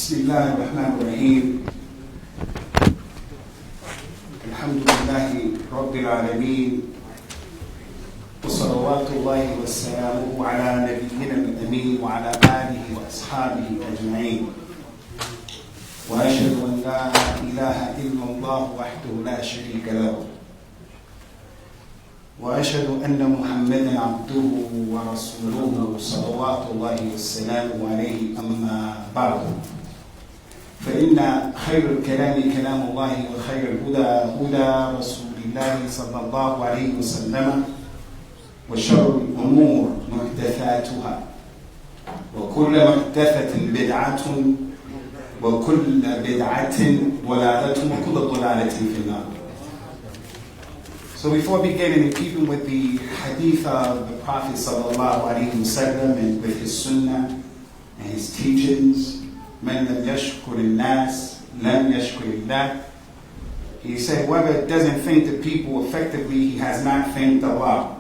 بسم الله الرحمن الرحيم الحمد لله رب العالمين وصلوات الله وسلامه على نبينا الأمين وعلى آله وأصحابه أجمعين وأشهد أن لا إله إلا الله وحده لا شريك له وأشهد أن محمدا عبده ورسوله صلوات الله وسلامه عليه أما بعد فإن خير الكلام كلام الله وخير الهدى هدى رسول الله صلى الله عليه وسلم وشر الأمور محدثاتها وكل محدثة بدعة وكل بدعة ضلالة وكل ضلالة في النار. So before beginning, in keeping with the hadith of the Prophet sallallahu alaihi wasallam and with his sunnah and his teachings, man lam yashkur al-nas lam yashkur Allah. He said, whoever doesn't thank the people effectively, he has not thanked Allah.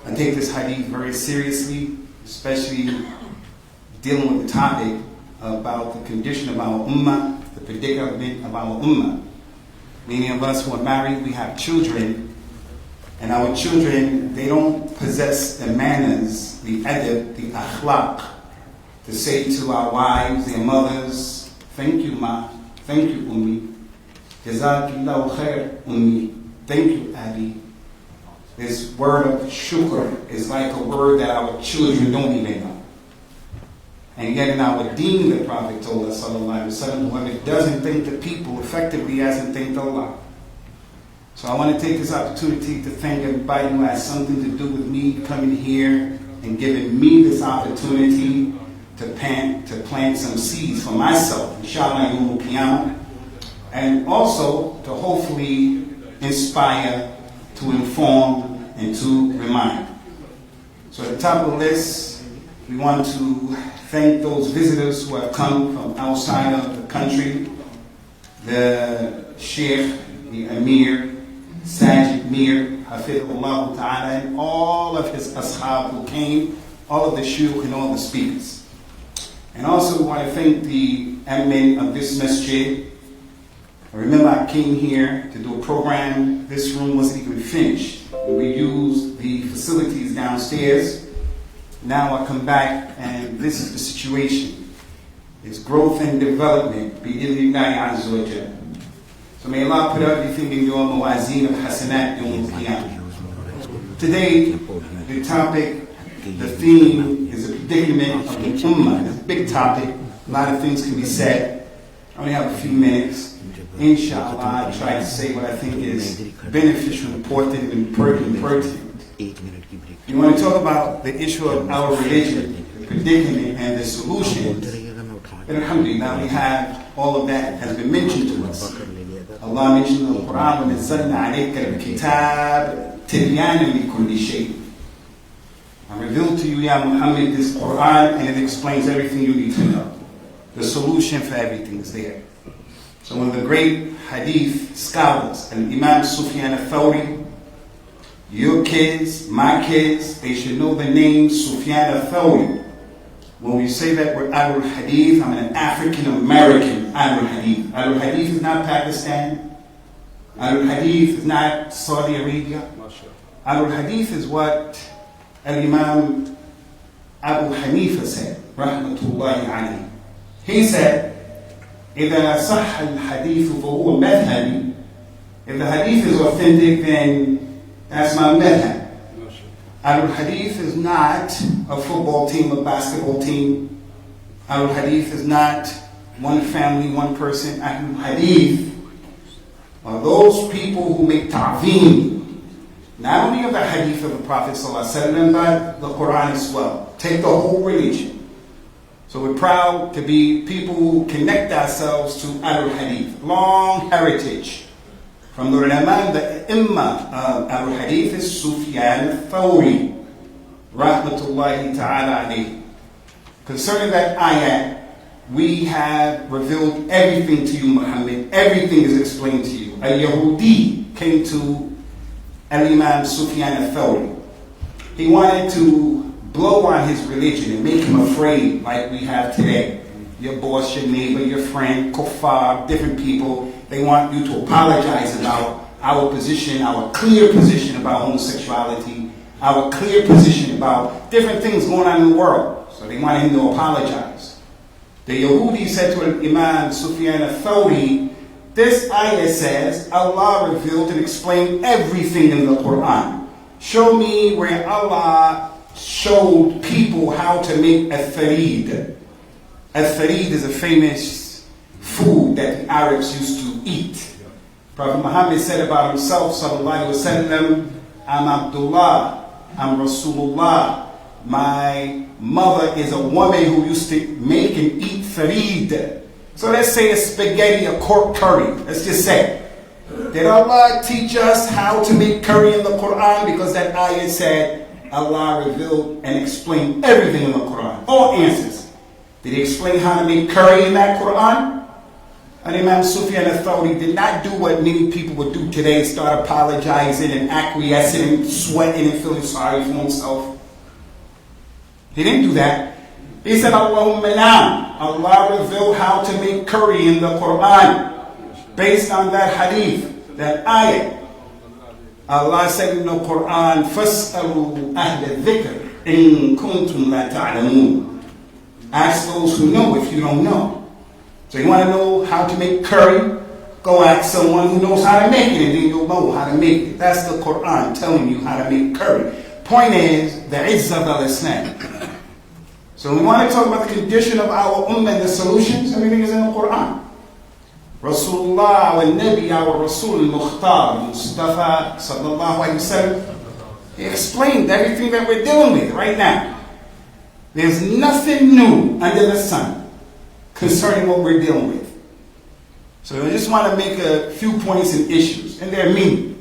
I take this hadith very seriously, especially dealing with the topic about the condition of our ummah, the predicament of our ummah. Many of us who are married, we have children, and our children, they don't possess the manners, the adab, the akhlaq, to say to our wives, their mothers, thank you ma, thank you ummi, jazakillahu khair ummi, thank you abi. This word of shukr is like a word that our children don't even know. And yet in our deen, the Prophet told us, sallallahu alaihi wasallam, whoever doesn't thank the people effectively hasn't thanked Allah. So I want to take this opportunity to thank everybody who has something to do with me coming here and giving me this opportunity to plant some seeds for myself, inshallah, yawm al-qiyamah, and also to hopefully inspire, to inform, and to remind. So at the top of the list, we want to thank those visitors who have come from outside of the country, the Shaikh, the Amir, Sajid Mir, Hafidhullah Ta'ala, and all of his ashab who came, all of the shuyukh and all the speakers. And also we want to thank the admin of this masjid. I remember I came here to do a program. This room wasn't even finished. We used the facilities downstairs. Now I come back and this is the situation. It's growth and development. Bi-idhnillahi azza wa jalla. So may Allah put everything in your mawazeen of hasanat yawm al-qiyamah. Today, the topic, the theme is a predicament of the ummah. It's a big topic. A lot of things can be said. I only have a few minutes. Inshallah, I'll try to say what I think is beneficial, important, and pertinent. You want to talk about the issue of our religion, the predicament and the solutions. And alhamdulillah, we have all of that has been mentioned to us. Allah mentioned in the Quran, وَنَزَّلْنَا عَلَيْكَ الْكِتَابَ تِبْيَانًا لِكُلِّ شَيْءٍ. I revealed to you, Ya Muhammad, this Quran, and it explains everything you need to know. The solution for everything is there. So one of the great hadith scholars, Imam Sufyan Al-Thawri, your kids, my kids, they should know the name Sufyan Al-Thawri. When we say that we're Ahlul Hadith, I'm an African-American Ahlul Hadith. Ahlul Hadith is not Pakistan. Ahlul Hadith is not Saudi Arabia. Ahlul Hadith is what Al-Imam Abu Hanifa said, rahmatullahi alayhi. He said, إِذَا صَحَّ الْحَدِيثُ فَهُوَ مَذْهَبِي. If the hadith is authentic, then that's my madhab. Ahlul Hadith is not a football team, a basketball team. Ahlul Hadith is not one family, one person. Ahlul Hadith are those people who make ta'zeem, not only of the hadith of the Prophet ﷺ, but the Quran as well. Take the whole religion. So we're proud to be people who connect ourselves to Ahlul Hadith. Long heritage. From the ulama, the imma of Ahlul Hadith is Sufyan Al-Thawri, rahmatullahi ta'ala alayhi. Concerning that ayat, we have revealed everything to you, Muhammad. Everything is explained to you. A Yahudi came to Al-Imam Sufyan Al-Thawri. He wanted to blow on his religion and make him afraid like we have today. your boss, your neighbor, your friend, kuffar, different people, they want you to apologize about our position, our clear position about homosexuality, our clear position about different things going on in the world. So they want him to apologize. The Yahudi said to Imam Sufyan al-Thawri, this ayah says, Allah revealed and explained everything in the Quran. Show me where Allah showed people how to make a tharid. A tharid is a famous food that the Arabs used to eat. Prophet Muhammad said about himself, sallallahu alaihi wasallam, I'm Abdullah, I'm Rasulullah. My mother is a woman who used to make and eat tharid. So let's say a spaghetti, a cork curry. Let's just say. Did Allah teach us how to make curry in the Quran? Because that ayah said Allah revealed and explained everything in the Quran. All answers. Did he explain how to make curry in that Quran? And Imam Sufyan al-Thawri did not do what many people would do today, start apologizing and acquiescing and sweating and feeling sorry for himself. He didn't do that. He said, Allahumma na'am. Allah revealed how to make curry in the Quran. Based on that hadith, that ayah. Allah said in the Quran, فَاسْأَلُوا أَهْلَ الذِّكْرِ إِن كُنْتُمْ لَا تَعْلَمُونَ. Ask those who know if you don't know. So you want to know how to make curry? Go ask someone who knows how to make it, and then you'll know how to make it. That's the Quran telling you how to make curry. Point is, the Izzah al-Islam. So we want to talk about the condition of our ummah and the solutions. Everything is in the Quran. Rasulullah, our Nabi, our Rasul al-Mukhtar, Mustafa, sallallahu alayhi wa sallam, he explained everything that we're dealing with right now. There's nothing new under the sun concerning what we're dealing with. So I just want to make a few points and issues, and they're many.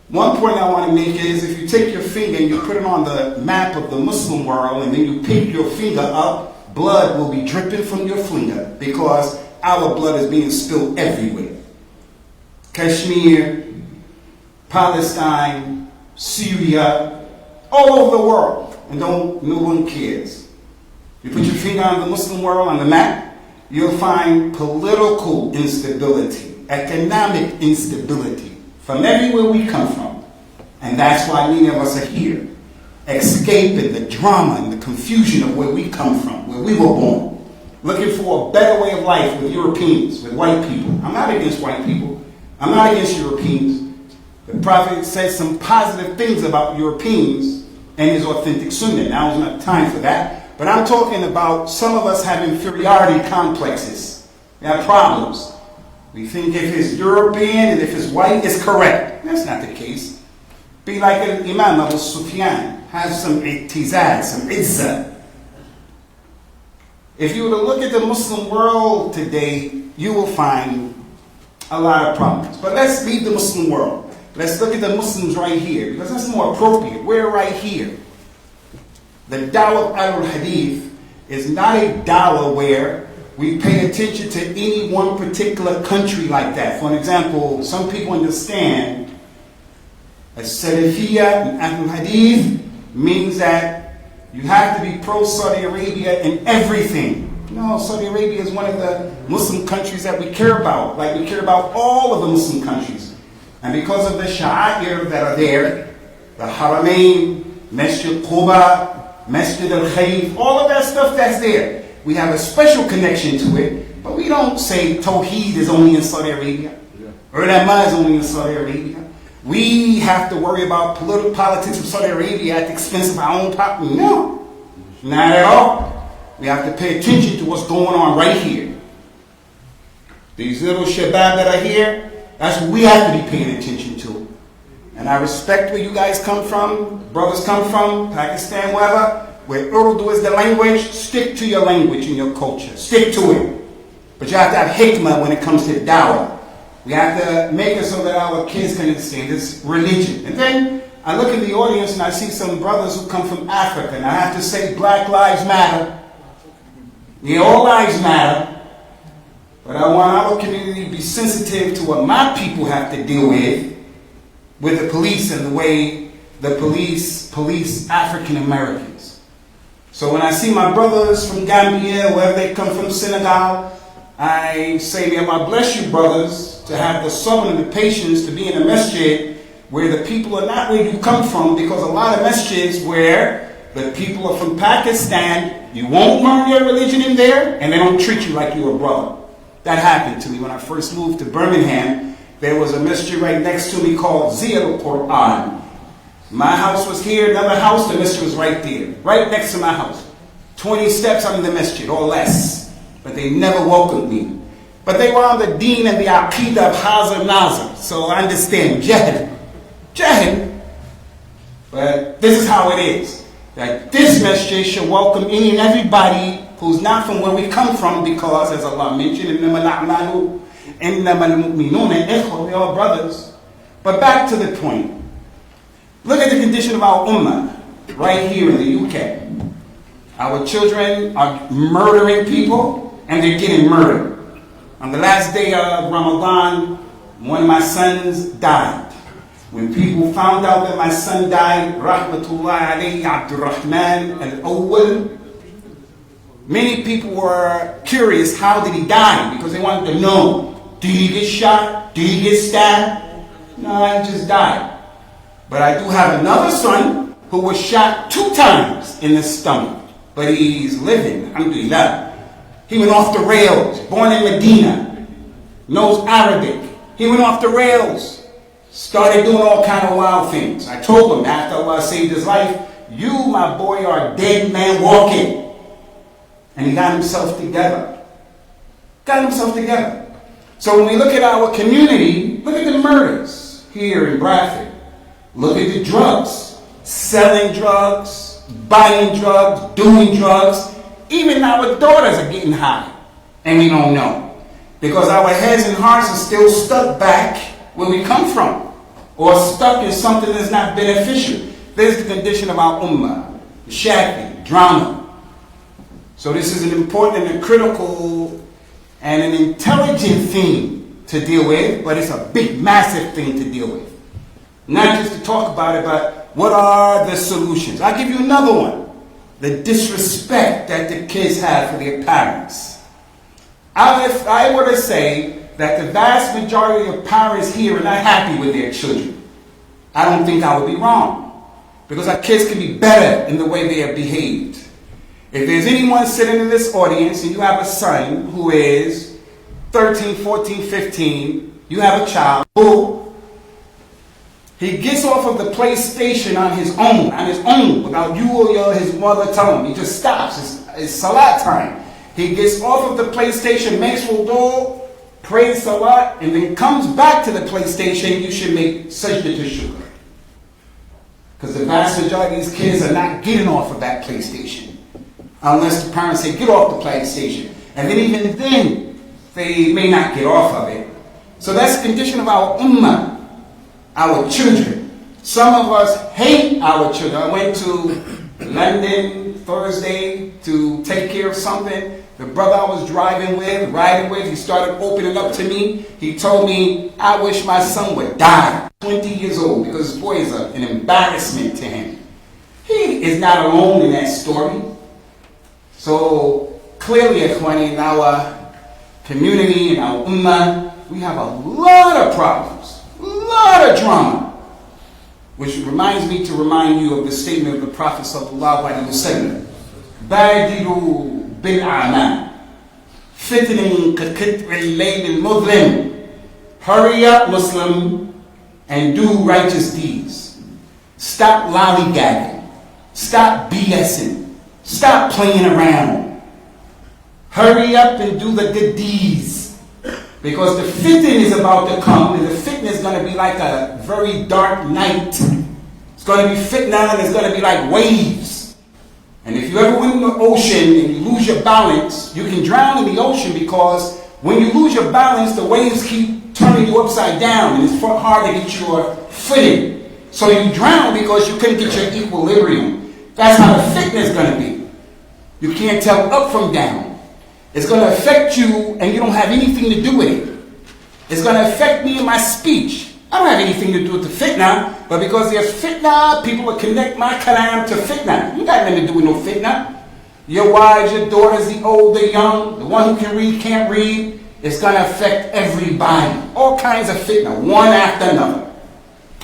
One point I want to make is if you take your finger and you put it on the map of the Muslim world and then you pick your finger up, blood will be dripping from your finger because our blood is being spilled everywhere. Kashmir, Palestine, Syria, all over the world, and no one cares. You put your finger on the Muslim world on the map, you'll find political instability, economic instability, from everywhere we come from. And that's why many of us are here, escaping the drama and the confusion of where we come from, where we were born, looking for a better way of life with Europeans, with white people. I'm not against white people. I'm not against Europeans. The Prophet says some positive things about Europeans and his authentic sunnah. Now is not time for that. But I'm talking about some of us have inferiority complexes. We have problems. We think if it's European and if it's white, it's correct. That's not the case. Be like an Imam Abu Sufyan. Have some i'tizaz, some izzah. If you were to look at the Muslim world today, you will find a lot of problems. But let's leave the Muslim world. Let's look at the Muslims right here, because that's more appropriate. We're right here. The Dawah al-Hadith is not a dawah where we pay attention to any one particular country like that. For example, some people understand that Salafiyya and Ahlul Hadith means that you have to be pro-Saudi Arabia in everything. No, Saudi Arabia is one of the Muslim countries that we care about, like we care about all of the Muslim countries. And because of the sha'air that are there, the Haramain, Masjid Qura, Masjid al-Khayf, all of that stuff that's there, we have a special connection to it, but we don't say Tawheed is only in Saudi Arabia, or Ulama is only in Saudi Arabia. We have to worry about politics of Saudi Arabia at the expense of our own population. No, not at all. We have to pay attention to what's going on right here. These little shabab that are here, that's what we have to be paying attention to. And I respect where you guys come from, brothers come from, Pakistan, wherever. Where Urdu is the language, stick to your language and your culture. Stick to it. But you have to have hikmah when it comes to dawah. We have to make it so that our kids can understand this religion. And then I look in the audience and I see some brothers who come from Africa. And I have to say, Black lives matter. Yeah, all lives matter. But I want our community to be sensitive to what my people have to deal with the police and the way the police African Americans. So when I see my brothers from Gambia, wherever they come from, Senegal, I say, may Allah bless you, brothers, to have the sabr and the patience to be in a masjid where the people are not where you come from, because a lot of masjids where the people are from Pakistan, you won't learn your religion in there, and they don't treat you like you're a brother. That happened to me when I first moved to Birmingham. There was a masjid right next to me called Ziyal Quran. My house was here, another house, the masjid was right there, right next to my house. 20 steps out of the masjid, or less. But they never welcomed me. But they were on the deen and the aqidah of Hazar Nazar. So I understand, Jahil. But this is how it is. That this masjid should welcome any and everybody who's not from where we come from, because as Allah mentioned, إِنَّمَا الْأَعْمَالُ إِنَّمَا الْمُؤْمِنُونَ إِخْوَةٌ, we're all brothers. But back to the point. Look at the condition of our ummah right here in the UK. Our children are murdering people, and they're getting murdered. On the last day of Ramadan, one of my sons died. When people found out that my son died, Rahmatullah alayhi Abdurrahman al-Awwal, many people were curious, how did he die? Because they wanted to know, did he get shot? Did he get stabbed? No, he just died. But I do have another son who was shot 2 times in the stomach. But he's living, alhamdulillah. He went off the rails, born in Medina, knows Arabic. He went off the rails, started doing all kind of wild things. I told him after Allah saved his life, you, my boy, are a dead man walking. And he got himself together. So when we look at our community, look at the murders here in Bradford. Look at the drugs, selling drugs, buying drugs, doing drugs. Even our daughters are getting high, and we don't know. Because our heads and hearts are still stuck back where we come from, or stuck in something that's not beneficial. This is the condition of our ummah, the shaggy, drama. So this is an important and a critical and an intelligent thing to deal with, but it's a big, massive thing to deal with. Not just to talk about it, but what are the solutions? I'll give you another one. The disrespect that the kids have for their parents. If I were to say that the vast majority of parents here are not happy with their children, I don't think I would be wrong. Because our kids can be better in the way they have behaved. If there's anyone sitting in this audience and you have a son who is 13, 14, 15, you have a child who he gets off of the PlayStation on his own, without you or his mother telling him. He just stops. It's salat time. He gets off of the PlayStation, makes wudu, prays salat, and then comes back to the PlayStation. You should make sajda to shukr. Because the vast majority of these kids are not getting off of that PlayStation. Unless the parents say, get off the PlayStation. And then even then, they may not get off of it. So that's the condition of our ummah. Our children. Some of us hate our children. I went to London Thursday to take care of something. The brother I was riding with, he started opening up to me. He told me, I wish my son would die. 20 years old, because this boy is an embarrassment to him. He is not alone in that story. So clearly, Ikhwani, in our community, in our ummah, we have a lot of problems. A lot of drama, which reminds me to remind you of the statement of the Prophet sallallahu alaihi wasallam: "Badiru bil a'mal, fitnin kaqit'il layl al-mudlim." Hurry up, Muslim, and do righteous deeds. Stop lollygagging. Stop BSing. Stop playing around. Hurry up and do the good deeds. Because the fitna is about to come, and the fitna is going to be like a very dark night. It's going to be fitna, and it's going to be like waves. And if you ever went in the ocean and you lose your balance, you can drown in the ocean, because when you lose your balance, the waves keep turning you upside down, and it's hard to get your footing. So you drown because you couldn't get your equilibrium. That's how the fitna is going to be. You can't tell up from down. It's going to affect you, and you don't have anything to do with it. It's going to affect me in my speech. I don't have anything to do with the fitna, but because there's fitna, people will connect my kalam to fitna. You got nothing to do with no fitna. your wives, your daughters, the old, the young, the one who can read, can't read. It's going to affect everybody. All kinds of fitna, one after another.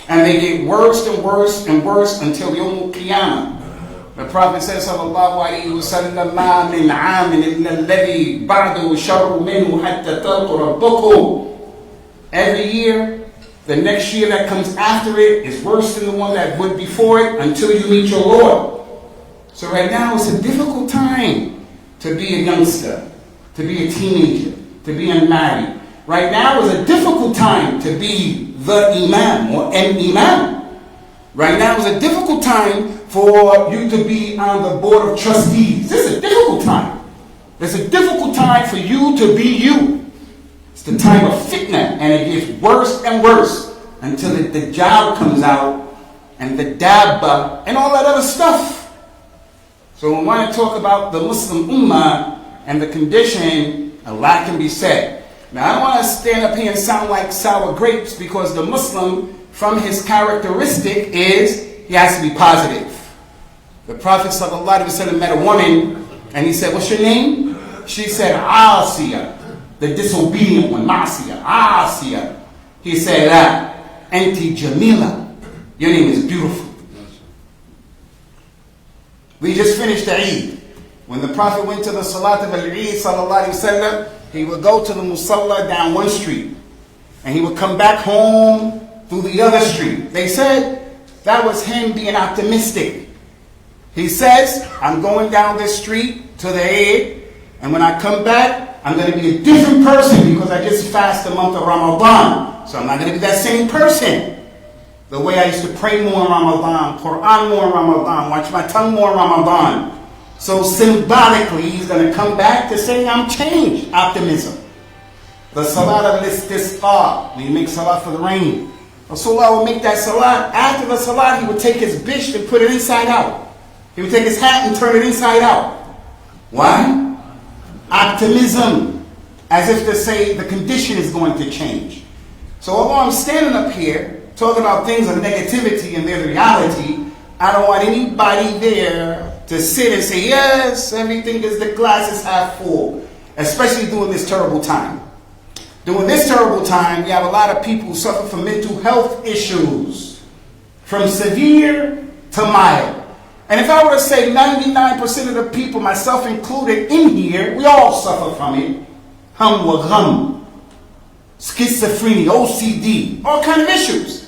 And they get worse and worse and worse until Yawm al-Qiyamah. The Prophet says, sallallahu alayhi wa sallam, مَا مِنْ عَامٍ إِلَّا الَّذِي بَعْدُهُ شَرٌّ مِنْهُ حَتَّى تَلْقُوا رَبَّكُمْ. Every year, the next year that comes after it is worse than the one that went before it until you meet your Lord. So right now it's a difficult time to be a youngster, to be a teenager, to be unmarried. Right now is a difficult time to be the imam or an imam. Right now is a difficult time for you to be on the board of trustees. This is a difficult time. It's a difficult time for you to be you. It's the time of fitna, and it gets worse and worse until the job comes out and the dabba and all that other stuff. So when we want to talk about the Muslim Ummah and the condition, a lot can be said. Now I don't want to stand up here and sound like sour grapes, because the Muslim, from his characteristic, is he has to be positive. The Prophet ﷺ met a woman and he said, "What's your name?" She said, "Asiya," the disobedient one, Masiya, Asiya. He said, "La, Anti Jamila, your name is beautiful." We just finished the Eid. When the Prophet went to the Salat of al-Eid, sallallahu alayhi wa sallam, he would go to the Musalla down one street, and he would come back home through the other street. They said that was him being optimistic. He says, "I'm going down this street to the Eid, and when I come back, I'm going to be a different person because I just fasted the month of Ramadan. So I'm not going to be that same person. The way I used to pray more in Ramadan, Quran more in Ramadan, watch my tongue more in Ramadan." So symbolically, he's going to come back to say, "I'm changed." Optimism. The Salat al-Istisqa, when you make Salat for the rain, Rasulullah would make that Salat. After the Salat, he would take his bisht and put it inside out. He would take his hat and turn it inside out. Why? Optimism. As if to say the condition is going to change. So although I'm standing up here talking about things of negativity and their reality, I don't want anybody there to sit and say, "Yes, everything is, the glass is half full." Especially during this terrible time. During this terrible time, we have a lot of people who suffer from mental health issues. From severe to mild. And if I were to say 99% of the people, myself included in here, we all suffer from it. Hum wa gham, schizophrenia, OCD, all kind of issues.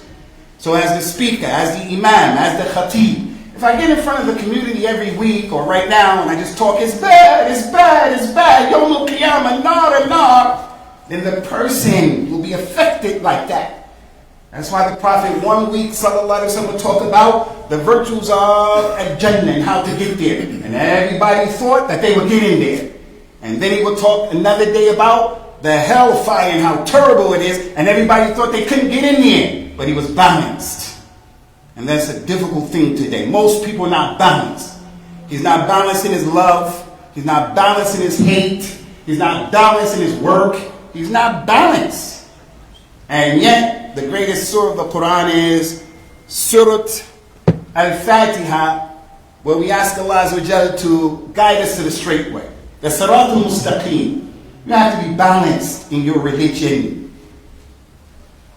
So as the speaker, as the imam, as the khatib, if I get in front of the community every week or right now and I just talk, "It's bad, it's bad, it's bad, Yawm al-Qiyamah, nar," then the person will be affected like that. That's why the Prophet 1 week, sallallahu alaihi wasallam, would talk about the virtues of Al-Jannah and how to get there. And everybody thought that they would get in there. And then he would talk another day about the hellfire and how terrible it is. And everybody thought they couldn't get in there. But he was balanced. And that's a difficult thing today. Most people are not balanced. He's not balanced in his love. He's not balanced in his hate. He's not balanced in his work. He's not balanced. And yet, the greatest surah of the Quran is Surah Al-Fatiha, where we ask Allah Azza wa Jalla to guide us to the straight way. The Sirat al-Mustaqim. You have to be balanced in your religion.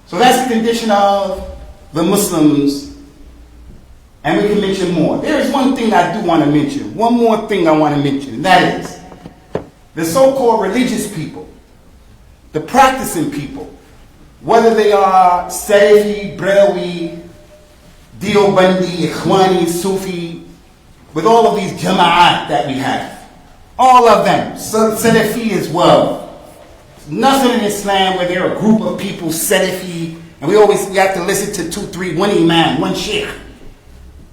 So that's the condition of the Muslims. And we can mention more. There is one thing I do want to mention. One more thing I want to mention. And that is the so-called religious people. The practicing people. Whether they are Salafi, Brawi, Deobandi, Ikhwani, Sufi, with all of these jama'at that we have. All of them. Salafi as well. Nothing in Islam where there are a group of people, Salafi, and we have to listen to 2, 3, one imam, one sheikh.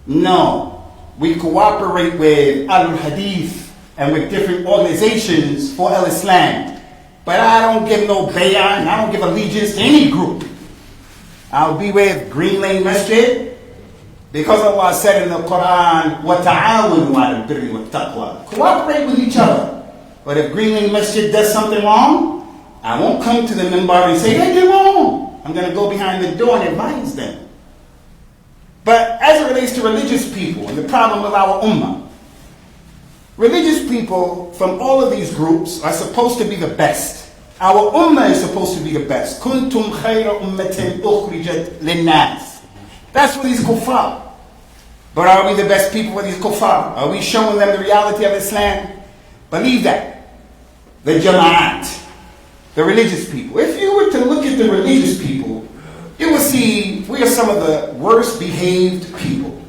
No. We cooperate with Al-Hadith and with different organizations for Al-Islam. But I don't give no bay'ah, and I don't give allegiance to any group. I'll be with Green Lane Masjid, because Allah said in the Quran, وَتَعَاوَنُوا عَلَى الْبِرِّ وَالتَّقْوَى. Cooperate with each other. But if Green Lane Masjid does something wrong, I won't come to the minbar and say, "They did wrong." I'm going to go behind the door and advise them. But as it relates to religious people and the problem of our ummah, Religious people from all of these groups are supposed to be the best. Our ummah is supposed to be the best. Kuntum khayra ummatin ukhrijat linnas. That's for these kuffar. But are we the best people for these kuffar? Are we showing them the reality of Islam? Believe that. The jama'at, the religious people. If you were to look at the religious people, you will see we are some of the worst behaved people.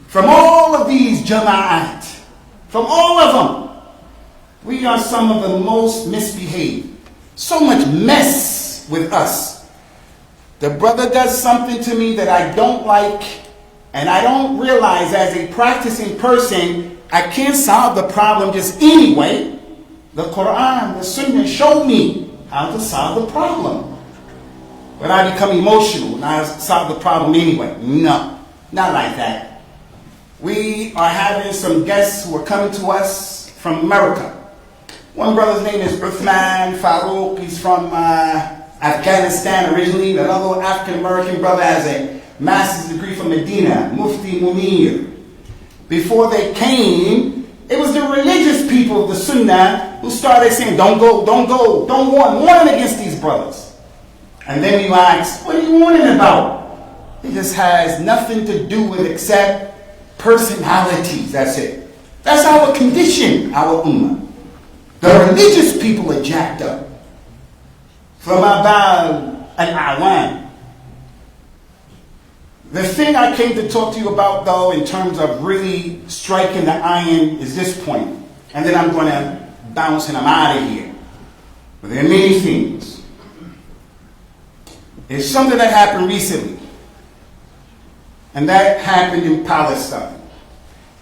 From all of these jama'at, from all of them, we are some of the most misbehaved. So much mess with us. The brother does something to me that I don't like, and I don't realize as a practicing person, I can't solve the problem just anyway. The Quran, the Sunnah showed me how to solve the problem. But I become emotional and I solve the problem anyway. No, not like that. We are having some guests who are coming to us from America. One brother's name is Uthman Farouk. He's from Afghanistan originally. Another African-American brother has a master's degree from Medina, Mufti Munir. Before they came, it was the religious people of the Sunnah who started saying, don't go, don't go, don't warn against these brothers. And then you ask, what are you warning about? It just has nothing to do with except personalities, that's it. That's our condition, our ummah. The religious people are jacked up. From Abal al-Awan. The thing I came to talk to you about, though, in terms of really striking the iron is this point. And then I'm going to bounce and I'm out of here. But there are many things. It's something that happened recently. And that happened in Palestine.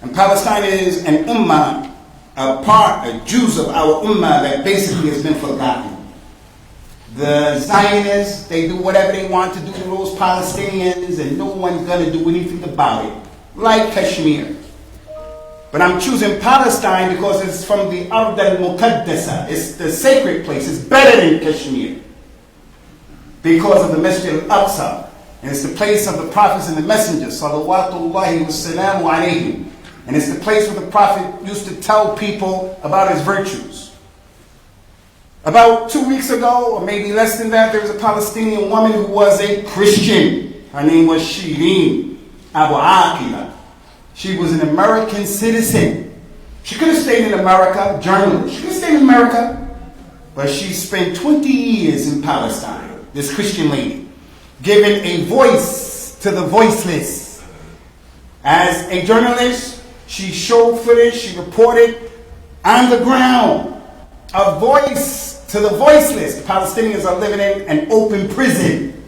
And Palestine is an ummah, a Jews of our ummah that basically has been forgotten. The Zionists, they do whatever they want to do to those Palestinians and no one's going to do anything about it. Like Kashmir. But I'm choosing Palestine because it's from the Ard al-Muqaddasa. It's the sacred place. It's better than Kashmir. Because of the Masjid al-Aqsa. And it's the place of the prophets and the messengers. Salawatullahi wa salamu alayhim. And it's the place where the Prophet used to tell people about his virtues. About 2 weeks ago, or maybe less than that, there was a Palestinian woman who was a Christian. Her name was Shireen Abu Aqila. She was an American citizen. She could have stayed in America, journalist. She could have stayed in America. But she spent 20 years in Palestine, this Christian lady, giving a voice to the voiceless. As a journalist, she showed footage, she reported on the ground, a voice to the voiceless. The Palestinians are living in an open prison.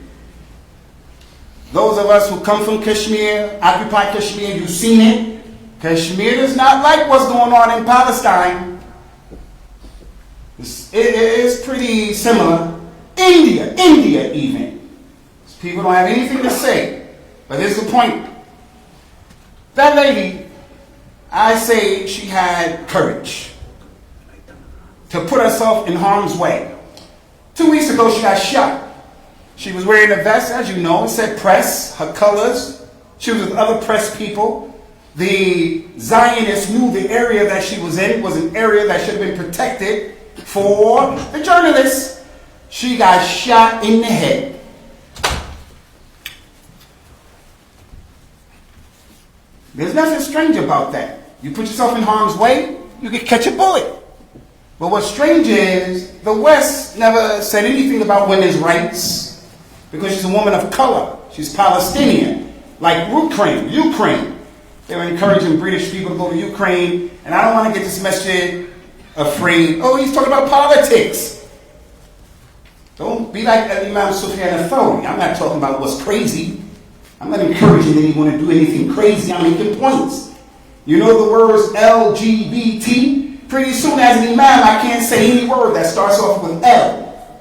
Those of us who come from Kashmir, occupy Kashmir, you've seen it. Kashmir is not like what's going on in Palestine. It is pretty similar. India even. People don't have anything to say. But here's the point. That lady, I say she had courage to put herself in harm's way. 2 weeks ago, she got shot. She was wearing a vest, as you know, it said press, her colors. She was with other press people. The Zionists knew the area that she was in was an area that should have been protected for the journalists. She got shot in the head. There's nothing strange about that. You put yourself in harm's way, you can catch a bullet. But what's strange is the West never said anything about women's rights because she's a woman of color. She's Palestinian, like Ukraine. They were encouraging British people to go to Ukraine, and I don't want to get this message afraid. Oh, he's talking about politics. Don't be like Imam Sufyan al-Thawri. I'm not talking about what's crazy. I'm not encouraging anyone to do anything crazy. I'm making points. You know the words LGBT? Pretty soon as an imam, I can't say any word that starts off with L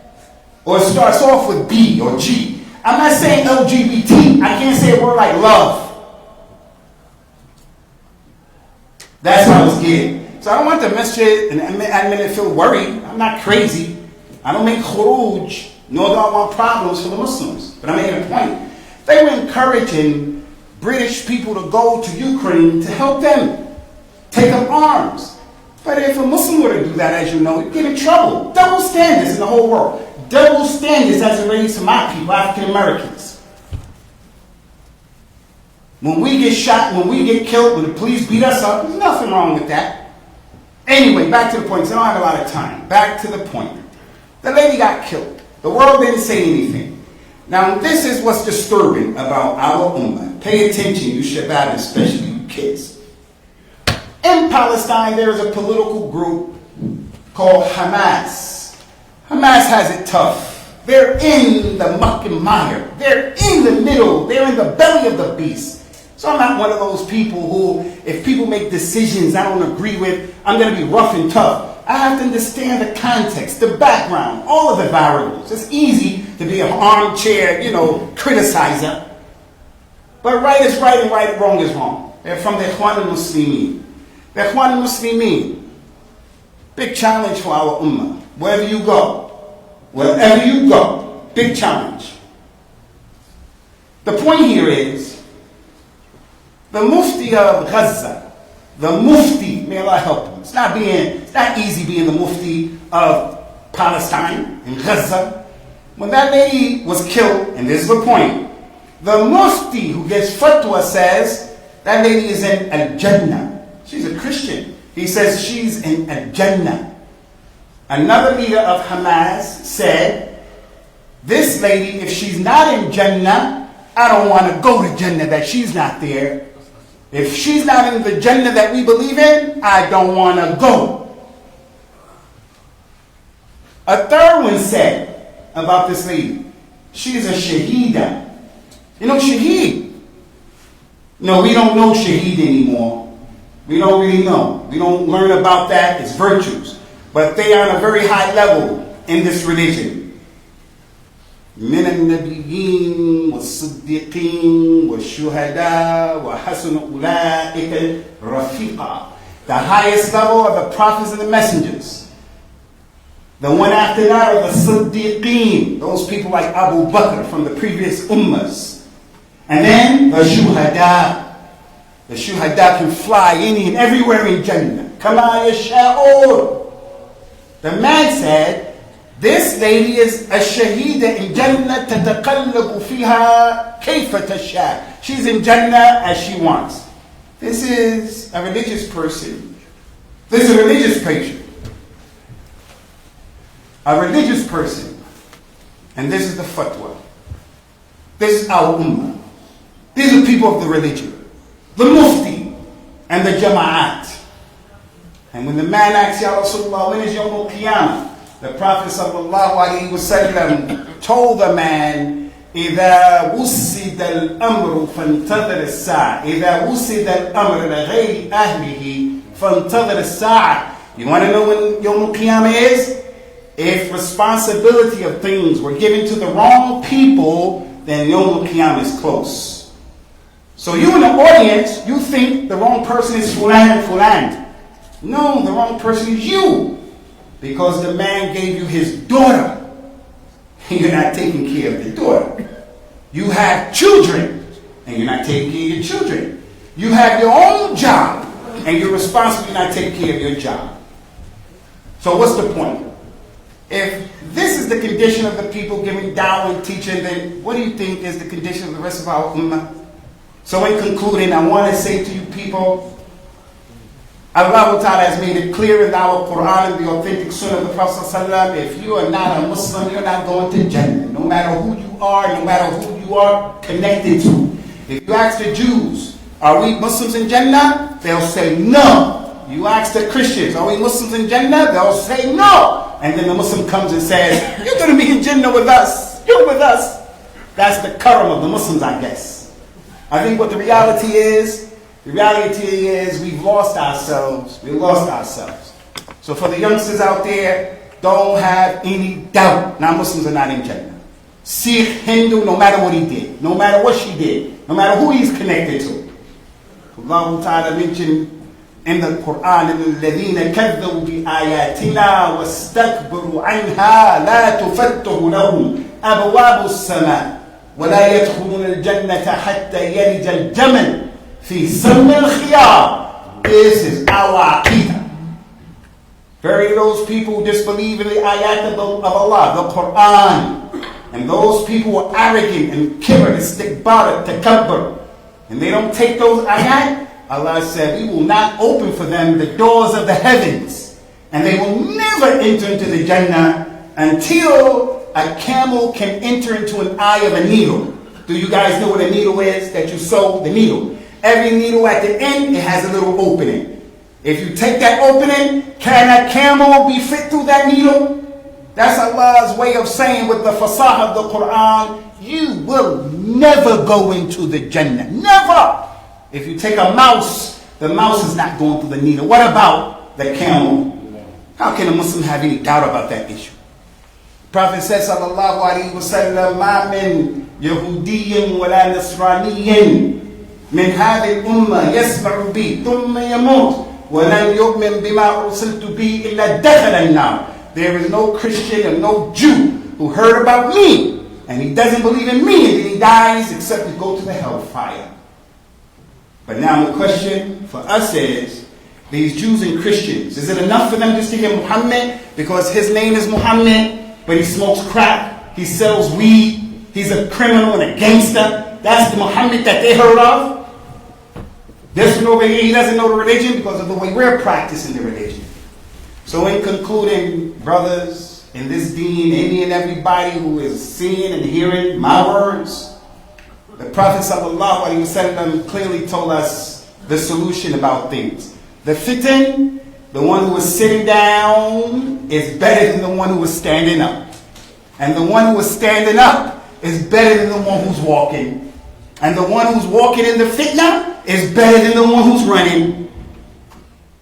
or starts off with B or G. I'm not saying LGBT. I can't say a word like love. That's how it's getting. So I don't want the masjid and admin to feel worried. I'm not crazy. I don't make khuruj, nor do I want problems for the Muslims. But I'm making a point. They were encouraging British people to go to Ukraine to help them take up arms. But if a Muslim were to do that, as you know, he'd get in trouble. Double standards in the whole world. Double standards as it relates to my people, African Americans. When we get shot, when we get killed, when the police beat us up, there's nothing wrong with that. Anyway, back to the point, because I don't have a lot of time. Back to the point. The lady got killed. The world didn't say anything. Now, this is what's disturbing about our ummah. Pay attention, you shabab, especially you kids. In Palestine, there is a political group called Hamas. Hamas has it tough. They're in the muck and mire. They're in the middle. They're in the belly of the beast. So I'm not one of those people who, if people make decisions I don't agree with, I'm going to be rough and tough. I have to understand the context, the background, all of the variables. It's easy to be an armchair, criticizer. But right is right and wrong is wrong. They're from the Ikhwan al-Muslimin. The Ikhwan al-Muslimin. Big challenge for our ummah. Wherever you go, big challenge. The point here is, the Mufti of Gaza, the Mufti, may Allah help him. It's not easy being the Mufti of Palestine and Gaza. When that lady was killed, and this is the point, the Mufti who gets fatwa says that lady is in Al-Jannah. She's a Christian. He says she's in Al-Jannah. Another leader of Hamas said, this lady, if she's not in Jannah, I don't want to go to Jannah, that she's not there. If she's not in the Jannah that we believe in, I don't want to go. A third one said about this lady, she's a shaheeda. You know shaheed? No, we don't know shaheed anymore. We don't really know. We don't learn about that. It's virtues. But they are on a very high level in this religion. من النبيين والصديقين والشهداء وحسن أولئك رفيقا. The highest level are the prophets and the messengers. The one after that are the Siddiqeen, those people like Abu Bakr from the previous ummahs. And then the Shuhada. The Shuhada can fly any and everywhere in Jannah. Kama yasha'un. The man said, this lady is a shaheeda in Jannah tataqallabu fiha kayfa tasha. She's in Jannah as she wants. This is a religious person. This is a religious patient. A religious person. And this is the fatwa. This is our ummah. These are people of the religion. The mufti and the jama'at. And when the man asks, Ya Rasulullah, when is Yawm al-Qiyamah? The Prophet ﷺ told the man, إِذَا وُسِّدَ الْأَمْرُ فَانْتَظِرِ السَّاعَةِ إِذَا وُسِّدَ الْأَمْرُ لَغَيْرِ أَهْلِهِ فَانْتَظِرِ السَّاعَةِ. You want to know when Yawm al-Qiyamah is? If responsibility of things were given to the wrong people, then Yawm al-Qiyamah is close. So you in the audience, you think the wrong person is fulan and fulan. No, the wrong person is you. Because the man gave you his daughter. You're not taking care of the daughter. You have children, and you're not taking care of your children. You have your own job, and you're responsible for not taking care of your job. So what's the point? If this is the condition of the people giving dawah and teaching, then what do you think is the condition of the rest of our ummah? So in concluding, I want to say to you people, Allah Ta'ala has made it clear in our Quran and the authentic Sunnah of the Prophet ﷺ, if you are not a Muslim, you're not going to Jannah. No matter who you are, no matter who you are connected to. If you ask the Jews, are we Muslims in Jannah? They'll say no. You ask the Christians, are we Muslims in Jannah? They'll say no. And then the Muslim comes and says, you're going to be in Jannah with us. You're with us. That's the karam of the Muslims, I guess. I think what the reality is we've lost ourselves. We lost ourselves. So for the youngsters out there, don't have any doubt. Non-Muslims are not in Jannah. Sikh, Hindu, no matter what he did, no matter what she did, no matter who he's connected to. Allah Ta'ala mentioned in the Quran, الَّذِينَ كَذَّبُوا بِآيَاتِنَا وَاسْتَكْبَرُوا عَنْهَا لَا تُفَتَّحُ لَهُمْ أَبْوَابُ السَّمَاءِ وَلَا يَدْخُلُونَ الْجَنَّةَ حَتَّى يَلِجَ الْجَمَلُ في سم الخيار. This is our aqidah. Verily those people who disbelieve in the ayat of Allah, the Quran, and those people who are arrogant and kibr, istikbar, takabbur, and they don't take those ayat, Allah said, we will not open for them the doors of the heavens, and they will never enter into the Jannah until a camel can enter into an eye of a needle. Do you guys know what a needle is that you sew? The needle. Every needle at the end, it has a little opening. If you take that opening, can a camel be fit through that needle? That's Allah's way of saying with the fasah of the Quran, you will never go into the Jannah. Never! If you take a mouse, the mouse is not going through the needle. What about the camel? How can a Muslim have any doubt about that issue? The Prophet says, sallallahu alayhi wa sallam, ma min Yahudiyyin wa la Nasraniyyin min hadhihi al-ummah yasma'u bi thumma yamut وَلَنْ يُؤْمِنْ بِمَا أُرْسِلْتُ بِهِ إِلَّا دَخَلَ النَّارِ. There is no Christian and no Jew who heard about me and he doesn't believe in me and then he dies except to go to the hellfire. But now the question for us is, these Jews and Christians, is it enough for them just to hear Muhammad because his name is Muhammad, but he smokes crack, he sells weed, he's a criminal and a gangster? That's the Muhammad that they heard of? This one over here, he doesn't know the religion because of the way we're practicing the religion. So in concluding, brothers, in this deen, any and everybody who is seeing and hearing my words, the Prophet ﷺ clearly told us the solution about things. The fitan, the one who is sitting down, is better than the one who is standing up. And the one who is standing up is better than the one who's walking. And the one who's walking in the fitna is better than the one who's running.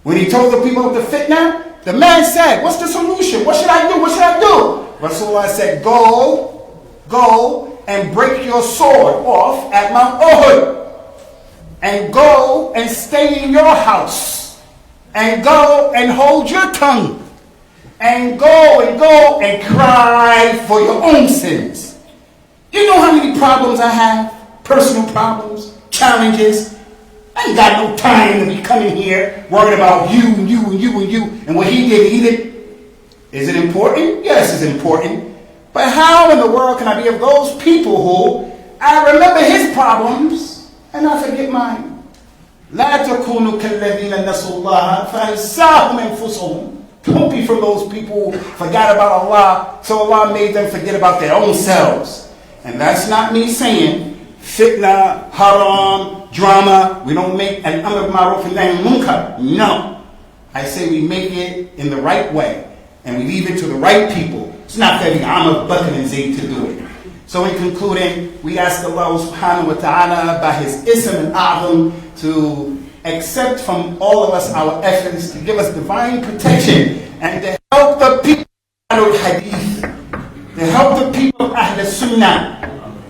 When he told the people of the fitna, the man said, what's the solution? What should I do? What should I do? Rasulullah said, go and break your sword off at Mount Uhud. And go and stay in your house. And go and hold your tongue. And go and cry for your own sins. You know how many problems I have? Personal problems, challenges. I ain't got no time to be coming here worried about you and you and you and you and what he did. Is it important? Yes, it's important. But how in the world can I be of those people who I remember his problems and I forget mine? لا تكونوا كالذين نسوا الله فأنساهم أنفسهم. Don't be from those people who forgot about Allah, so Allah made them forget about their own selves. And that's not me saying fitna, haram, drama. We don't make an amr ma'ruf and nahy munkar. No. I say we make it in the right way. And we leave it to the right people. It's not that Amr, Bakr and Zayd to do it. So in concluding, we ask Allah subhanahu wa ta'ala by his ism and a'zam to accept from all of us our efforts to give us divine protection and to help the people of Hadith, to help the people of Ahl Sunnah,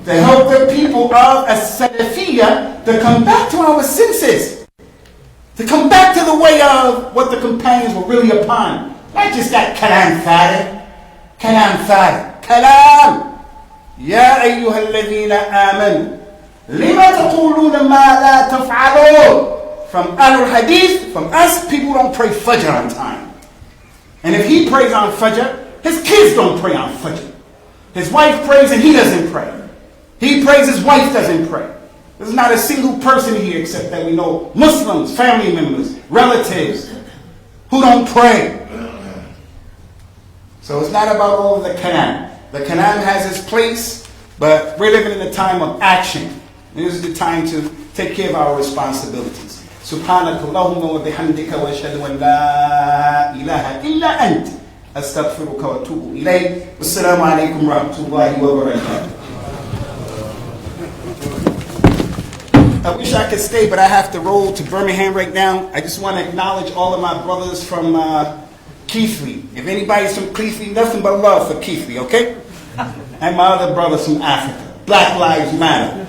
to help the people of As-Salafiyya to come back to our senses, to come back to the way of what the companions were really upon. Not just that kalam farid, kalam. Ya ayyuha alladhina amanu, lima taquluna ma la taf'alun. From Ahlul Hadith, from us, people don't pray Fajr on time. And if he prays on Fajr, his kids don't pray on Fajr. His wife prays and he doesn't pray. He prays, his wife doesn't pray. There's not a single person here except that we know Muslims, family members, relatives who don't pray. So it's not about all of the kalam. The kalam has its place, but we're living in a time of action. And this is the time to take care of our responsibilities. سبحانك اللهم وبحمدك واشهد ان لا اله الا انت استغفرك واتوب اليك والسلام عليكم ورحمه الله وبركاته. I wish I could stay, but I have to roll to Birmingham right now. I just want to acknowledge all of my brothers from Keithley. If anybody's from Keithley, nothing but love for Keithley, okay? And my other brothers from Africa. Black Lives Matter.